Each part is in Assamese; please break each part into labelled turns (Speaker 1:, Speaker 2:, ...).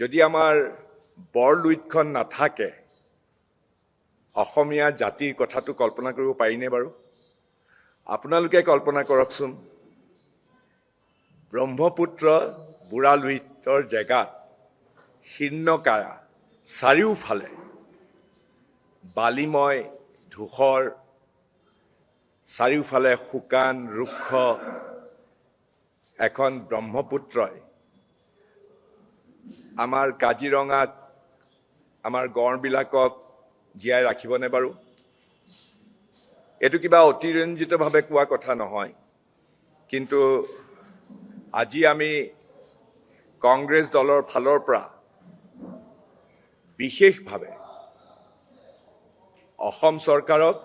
Speaker 1: যদি আমাৰ বৰলুইতখন নাথাকে অসমীয়া জাতিৰ কথাটো কল্পনা কৰিব পাৰিনে বাৰু? আপোনালোকে কল্পনা কৰকচোন, ব্ৰহ্মপুত্ৰ বুঢ়া লুইতৰ জেগাত শীৰ্ণকায়া, চাৰিওফালে বালিময় ধূসৰ, চাৰিওফালে শুকান ৰুক্ষ এখন ব্ৰহ্মপুত্ৰই আমাৰ কাজিৰঙাক, আমাৰ গড়বিলাকক জীয়াই ৰাখিবনে বাৰু? এইটো কিবা অতিৰঞ্জিতভাৱে কোৱা কথা নহয়, কিন্তু আজি আমি কংগ্ৰেছ দলৰ ফালৰ পৰা বিশেষভাৱে অসম চৰকাৰক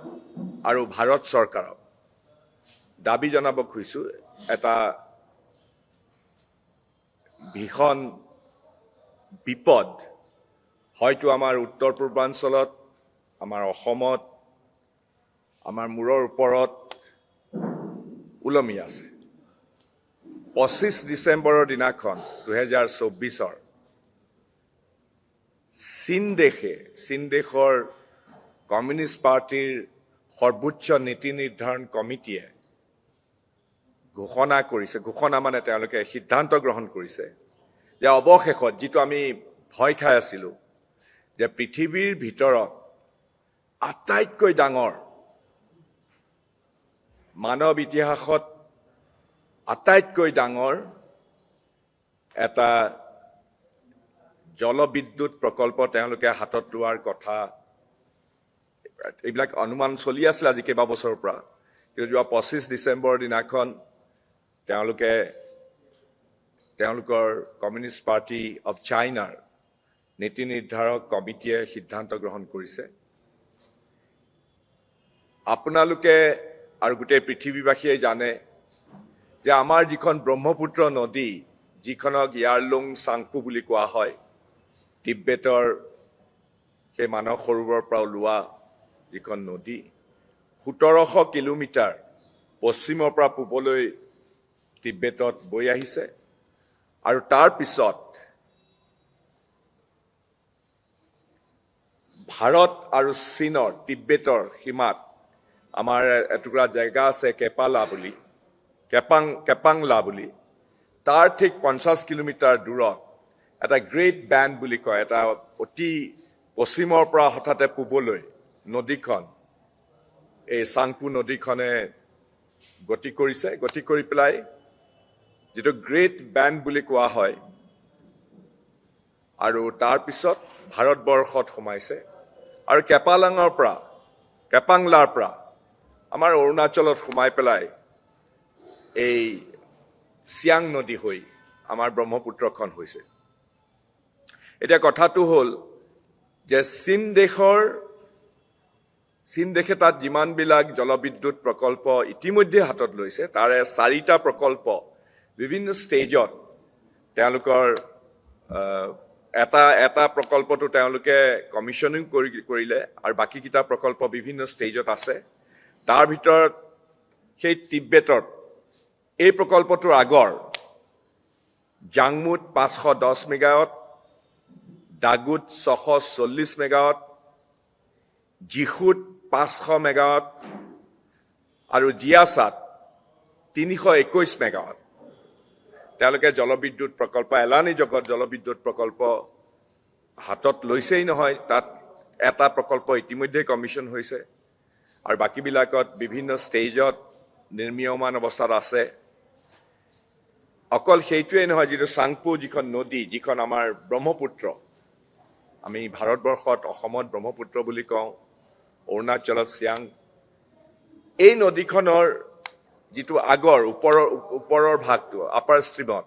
Speaker 1: আৰু ভাৰত চৰকাৰক দাবী জনাব খুজিছোঁ, এটা ভীষণ বিপদ হয়তো আমাৰ উত্তৰ পূৰ্বাঞ্চলত, আমাৰ অসমত, আমাৰ মূৰৰ ওপৰত ওলমি আছে। 25 ডিচেম্বৰৰ দিনাখন 2024 চীন দেশৰ কমিউনিষ্ট পাৰ্টিৰ সৰ্বোচ্চ নীতি নিৰ্ধাৰণ কমিটিয়ে ঘোষণা মানে তেওঁলোকে সিদ্ধান্ত গ্ৰহণ কৰিছে যে অৱশেষত যিটো আমি ভয় খাই আছিলোঁ যে পৃথিৱীৰ ভিতৰত আটাইতকৈ ডাঙৰ, মানৱ ইতিহাসত আটাইতকৈ ডাঙৰ এটা জলবিদ্যুৎ প্ৰকল্প তেওঁলোকে হাতত লোৱাৰ কথা, এইবিলাক অনুমান চলি আছিল আজি কেইবাবছৰৰ পৰা। কিন্তু যোৱা 25 ডিচেম্বৰৰ দিনাখন তেওঁলোকৰ কমিউনিষ্ট পাৰ্টি অৱ চাইনাৰ নীতি নিৰ্ধাৰক কমিটিয়ে সিদ্ধান্ত গ্ৰহণ কৰিছে। আপোনালোকে আৰু গোটেই পৃথিৱীবাসীয়ে জানে যে আমাৰ যিখন ব্ৰহ্মপুত্ৰ নদী, যিখনক ইয়াৰলুং চাংপো বুলি কোৱা হয়, তিব্বেতৰ সেই মানস সৰোবৰৰ পৰা ওলোৱা যিখন নদী 1700 কিলোমিটাৰ পশ্চিমৰ পৰা পূবলৈ তিব্বেতত বৈ আহিছে, আৰু তাৰ পিছত ভাৰত আৰু চীনৰ তিব্বেতৰ সীমাত আমাৰ এটুকুৰা জেগা আছে কেপাংলা বুলি, তাৰ ঠিক 50 কিলোমিটাৰ দূৰত এটা গ্ৰেট বেণ্ড বুলি কয়, এটা অতি পশ্চিমৰ পৰা হঠাতে পূবলৈ নদীখন, এই চাংপো নদীখনে গতি কৰি পেলাই যিটো গ্ৰেট বেণ্ড বুলি কোৱা হয়, আৰু তাৰপিছত ভাৰতবৰ্ষত সোমাইছে। আৰু কেপাংলাৰ পৰা আমাৰ অৰুণাচলত সোমাই পেলাই এই চিয়াং নদী হৈ আমাৰ ব্ৰহ্মপুত্ৰখন হৈছে। এতিয়া কথাটো হ'ল যে চীন দেশে তাত যিমানবিলাক জলবিদ্যুৎ প্ৰকল্প ইতিমধ্যে হাতত লৈছে, তাৰে 4টা প্ৰকল্প বিভিন্ন ষ্টেজত তেওঁলোকৰ এটা প্ৰকল্পটো তেওঁলোকে কমিশ্যনিং কৰিলে, আৰু বাকীকেইটা প্ৰকল্প বিভিন্ন ষ্টেজত আছে। তাৰ ভিতৰত সেই তিব্বেতত এই প্ৰকল্পটোৰ আগৰ জাংমুত 510 মেগাৱাট, দাগুত 640 মেগাৱাট, জিখুত 500 মেগাৱাট আৰু জিয়াছাত 321 মেগাৱাট তেওঁলোকে জলবিদ্যুৎ প্ৰকল্প, এলানি জগত জলবিদ্যুৎ প্ৰকল্প হাতত লৈছেই নহয়, তাত এটা প্ৰকল্প ইতিমধ্যে কমিশ্যন হৈছে, আৰু বাকীবিলাকত বিভিন্ন ষ্টেজত নিৰ্মীয়মান অৱস্থাত আছে। অকল সেইটোৱেই নহয়, যিটো চাংপো যিখন নদী, যিখন আমাৰ ব্ৰহ্মপুত্ৰ, আমি ভাৰতবৰ্ষত অসমত ব্ৰহ্মপুত্ৰ বুলি কওঁ, অৰুণাচলত চিয়াং, এই নদীখনৰ যিটো আগৰ ওপৰৰ ভাগটো আপাৰ ষ্ট্ৰীমত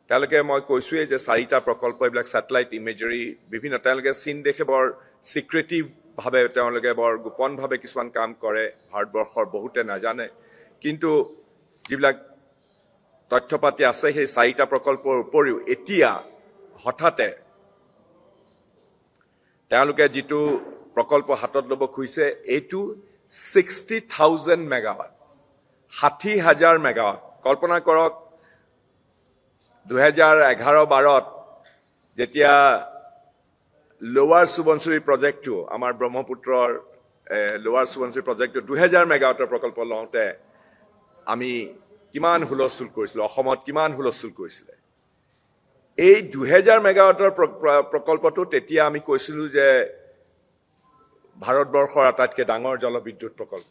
Speaker 1: তেওঁলোকে, মই কৈছোঁৱেই যে 4টা প্ৰকল্প, এইবিলাক ছেটেলাইট ইমেজাৰী বিভিন্ন, তেওঁলোকে চীন দেশে বৰ চিক্ৰেটিভভাৱে, তেওঁলোকে বৰ গোপনভাৱে কিছুমান কাম কৰে, ভাৰতবৰ্ষৰ বহুতে নাজানে, কিন্তু যিবিলাক তথ্য পাতি আছে সেই 4টা প্ৰকল্পৰ উপৰিও এতিয়া হঠাতে তেওঁলোকে যিটো প্ৰকল্প হাতত ল'ব খুজিছে, এইটো 60,000 মেগাৱাট, 60,000 মেগাৱাট। কল্পনা কৰক 2011-12 যেতিয়া লোৱাৰ সুবনচিৰি প্ৰজেক্টটো আমাৰ ব্ৰহ্মপুত্ৰৰ লোৱাৰ সুবনচিৰি প্ৰজেক্টটো 2000 মেগাৱাটৰ প্ৰকল্প লওঁতে আমি কিমান হুলস্থুল কৰিছিলোঁ, অসমত কিমান হুলস্থুল কৰিছিলে। এই 2000 মেগাৱাটৰ প্ৰকল্পটো তেতিয়া আমি কৈছিলোঁ যে ভাৰতবৰ্ষৰ আটাইতকৈ ডাঙৰ জলবিদ্যুৎ প্ৰকল্প।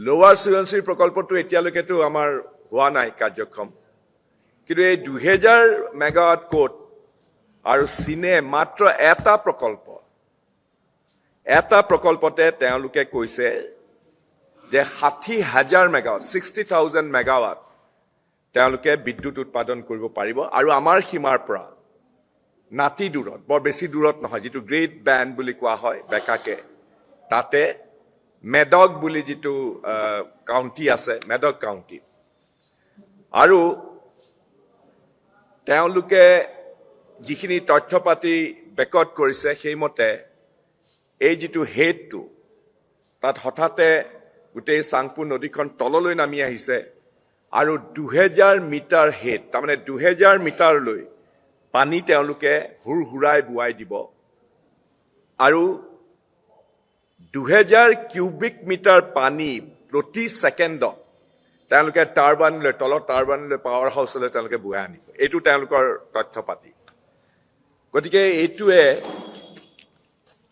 Speaker 1: লোৱাৰ সুবনচিৰি প্ৰকল্পটো এতিয়ালৈকেতো আমাৰ হোৱা নাই কাৰ্যক্ষম, কিন্তু এই 2000 মেগাৱাট ক'ত আৰু চীনে মাত্ৰ এটা প্ৰকল্পতে তেওঁলোকে কৈছে যে 60,000 মেগাৱাট 60,000 মেগাৱাট তেওঁলোকে বিদ্যুৎ উৎপাদন কৰিব পাৰিব আৰু আমাৰ সীমাৰ পৰা নাতি দূৰত, বৰ বেছি দূৰত নহয়, যিটো গ্ৰেট বেণ্ড বুলি কোৱা হয় বেকাকে, তাতে মেডক বুলি যিটো কাউণ্টি আছে, মেডক কাউণ্টি। আৰু তেওঁলোকে যিখিনি তথ্য পাতি বেকত কৰিছে সেইমতে এই যিটো হেডটো তাত হঠাতে গোটেই চাংপু নদীখন তললৈ নামি আহিছে আৰু 2000 মিটাৰ হেড, তাৰমানে 2000 মিটাৰলৈ পানী তেওঁলোকে হুৰহুৰাই বোৱাই দিব আৰু 2000 কিউবিক মিটাৰ পানী প্ৰতি ছেকেণ্ডত তেওঁলোকে টাৰবাইনলৈ, তলৰ টাৰবাইনলৈ, পাৱাৰ হাউচলৈ তেওঁলোকে বোৱাই আনিব। এইটো তেওঁলোকৰ তথ্য পাতি। গতিকে এইটোৱে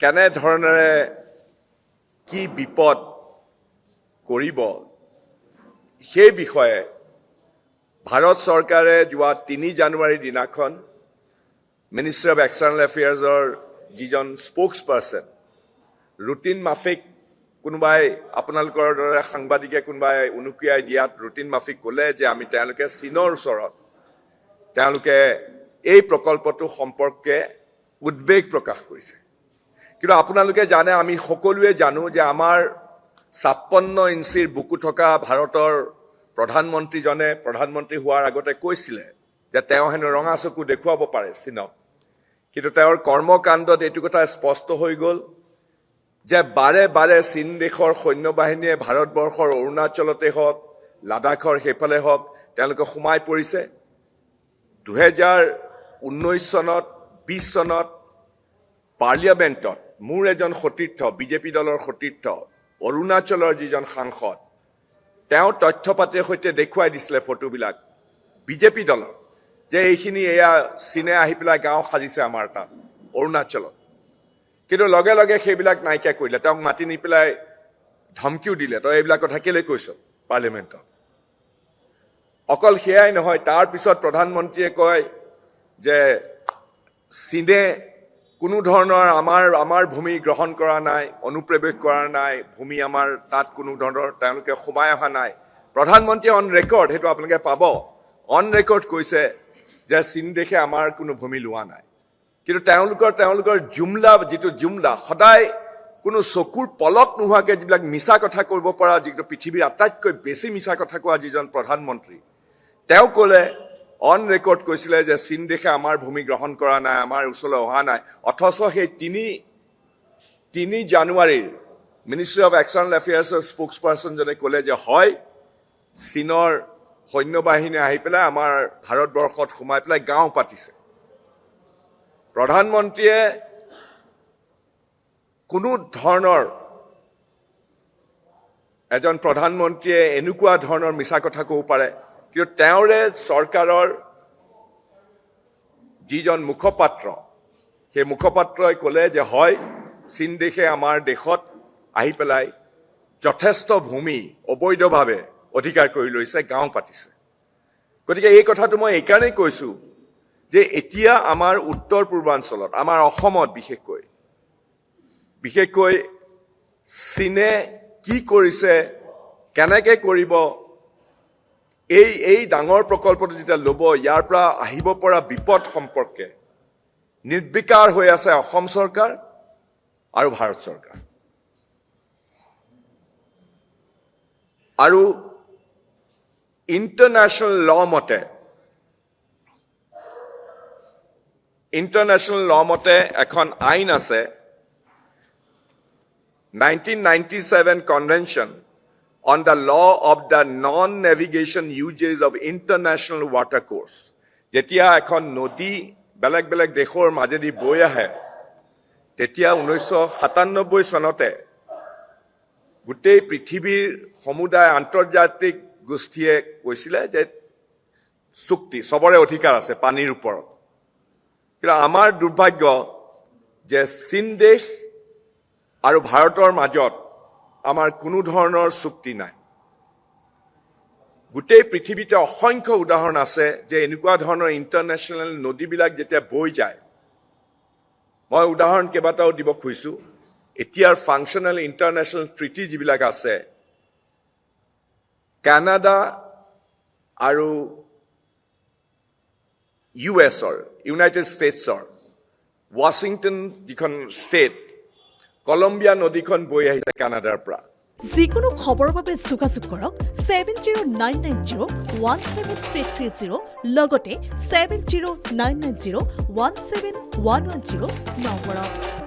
Speaker 1: কেনেধৰণেৰে কি বিপদ কৰিব সেই বিষয়ে ভাৰত চৰকাৰে যোৱা 3 জানুৱাৰীৰ দিনাখন মিনিষ্ট্ৰী অফ এক্সটাৰ্নেল এফেয়াৰ্ছৰ যিজন স্পোক্স পাৰ্চন, ৰুটিন মাফিক কোনোবাই আপোনালোকৰ দৰে সাংবাদিকে কোনোবাই উনুকিয়াই দিয়াত ৰুটিন মাফিক ক'লে যে তেওঁলোকে চীনৰ ওচৰত তেওঁলোকে এই প্ৰকল্পটো সম্পৰ্কে উদ্বেগ প্ৰকাশ কৰিছে। কিন্তু আপোনালোকে জানে, আমি সকলোৱে জানো যে আমাৰ 56 ইঞ্চিৰ বুকু থকা ভাৰতৰ প্ৰধানমন্ত্ৰীজনে প্ৰধানমন্ত্ৰী হোৱাৰ আগতে কৈছিলে যে তেওঁ হেনো ৰঙা চকু দেখুৱাব পাৰে চীনক, কিন্তু তেওঁৰ কৰ্মকাণ্ডত এইটো কথা স্পষ্ট হৈ গ'ল যে বাৰে বাৰে চীন দেশৰ সৈন্য বাহিনীয়ে ভাৰতবৰ্ষৰ অৰুণাচলতে হওক, লাডাখৰ সেইফালে হওক, তেওঁলোকে সোমাই পৰিছে। 2019 চনত 20 চনত পাৰ্লিয়ামেণ্টত মোৰ এজন সতীৰ্থ, বিজেপি দলৰ সতীৰ্থ, অৰুণাচলৰ যিজন সাংসদ, তেওঁ তথ্য পাতিৰ সৈতে দেখুৱাই দিছিলে ফটোবিলাক বিজেপি দলৰ, যে এইখিনি এয়া চীনে আহি পেলাই গাঁও সাজিছে আমাৰ তাত অৰুণাচলত। কিন্তু লগে লগে সেইবিলাক নাইকিয়া কৰিলে, তেওঁক মাতি নি পেলাই ধমকিও দিলে, তই এইবিলাক কথা কেলৈ কৈছ পাৰ্লিয়ামেণ্টত। অকল সেয়াই নহয়, তাৰ পিছত প্ৰধানমন্ত্ৰীয়ে কয় যে চীনে কোনো ধৰণৰ আমাৰ ভূমি গ্ৰহণ কৰা নাই, অনুপ্ৰৱেশ কৰা নাই, ভূমি আমাৰ তাত কোনো ধৰণৰ তেওঁলোকে সোমাই অহা নাই। প্ৰধানমন্ত্ৰীয়ে অন ৰেকৰ্ড, সেইটো আপোনালোকে পাব, অন ৰেকৰ্ড কৈছে যে চীন দেশে আমাৰ কোনো ভূমি লোৱা নাই। কিন্তু তেওঁলোকৰ জুমলা সদায় কোনো চকুৰ পলক নোহোৱাকৈ যিবিলাক মিছা কথা কৰিব পৰা, যিটো পৃথিৱীৰ আটাইতকৈ বেছি মিছা কথা কোৱা যিজন প্ৰধানমন্ত্ৰী, তেওঁ ক'লে অন ৰেকৰ্ড কৈছিলে যে চীন দেশে আমাৰ ভূমি গ্ৰহণ কৰা নাই, আমাৰ ওচৰলৈ অহা নাই। অথচ সেই 3 জানুৱাৰীৰ মিনিষ্ট্ৰী অফ এক্সটাৰ্নেল এফেয়াৰ্ছৰ স্পোক্স পাৰ্চনজনে ক'লে যে হয়, চীনৰ সৈন্য বাহিনী আহি পেলাই আমাৰ ভাৰতবৰ্ষত সোমাই পেলাই গাঁও পাতিছে। প্ৰধানমন্ত্ৰীয়ে কোনো ধৰণৰ, এজন প্ৰধানমন্ত্ৰীয়ে এনেকুৱা ধৰণৰ মিছা কথা ক'ব পাৰে, কিন্তু তেওঁৰে চৰকাৰৰ যিজন মুখপাত্ৰ, সেই মুখপাত্ৰই ক'লে যে হয়, চীন দেশে আমাৰ দেশত আহি পেলাই যথেষ্ট ভূমি অবৈধভাৱে অধিকাৰ কৰি লৈছে, গাঁও পাতিছে। গতিকে এই কথাটো মই এইকাৰণেই কৈছোঁ যে এতিয়া আমাৰ উত্তৰ পূৰ্বাঞ্চলত, আমাৰ অসমত বিশেষকৈ চীনে কি কৰিছে, কেনেকৈ কৰিব, এই ডাঙৰ প্ৰকল্পটো যেতিয়া ল'ব, ইয়াৰ পৰা আহিব পৰা বিপদ সম্পৰ্কে নিৰ্বিকাৰ হৈ আছে অসম চৰকাৰ আৰু ভাৰত চৰকাৰ। আৰু ইণ্টাৰনেশ্যনেল ল মতে এখন আইন আছে, 1997 Convention on the Law of the Non-Navigation Uses of International Water Course. যেতিয়া এখন নদী বেলেগ বেলেগ দেশৰ মাজেদি বৈ আহে তেতিয়া 1997 চনতে গোটেই পৃথিৱীৰ সমুদায় আন্তৰ্জাতিক গোষ্ঠীয়ে কৈছিলে যে চুক্তি সবৰে অধিকাৰ আছে পানীৰ ওপৰত কিন্তু আমাৰ দুৰ্ভাগ্য যে চীন দেশ আৰু ভাৰতৰ মাজত আমাৰ কোনো ধৰণৰ চুক্তি নাই গোটেই পৃথিৱীতে অসংখ্য উদাহৰণ আছে যে এনেকুৱা ধৰণৰ ইণ্টাৰনেশ্যনেল নদীবিলাক যেতিয়া বৈ যায় মই উদাহৰণ কেইবাটাও দিব খুজিছোঁ এতিয়াৰ ফাংচনেল ইণ্টাৰনেশ্যনেল ট্ৰিটি যিবিলাক আছে কানাডা আৰু ইউএছৰ ইউনাইটেড ষ্টেটছৰ ৱাশ্বিংটন যিখন ষ্টেট কলম্বিয়া নদীখন বৈ আহিছে কানাডাৰ পৰা
Speaker 2: যিকোনো খবৰৰ বাবে যোগাযোগ কৰক 7099017330 লগতে 7099017110 নম্বৰত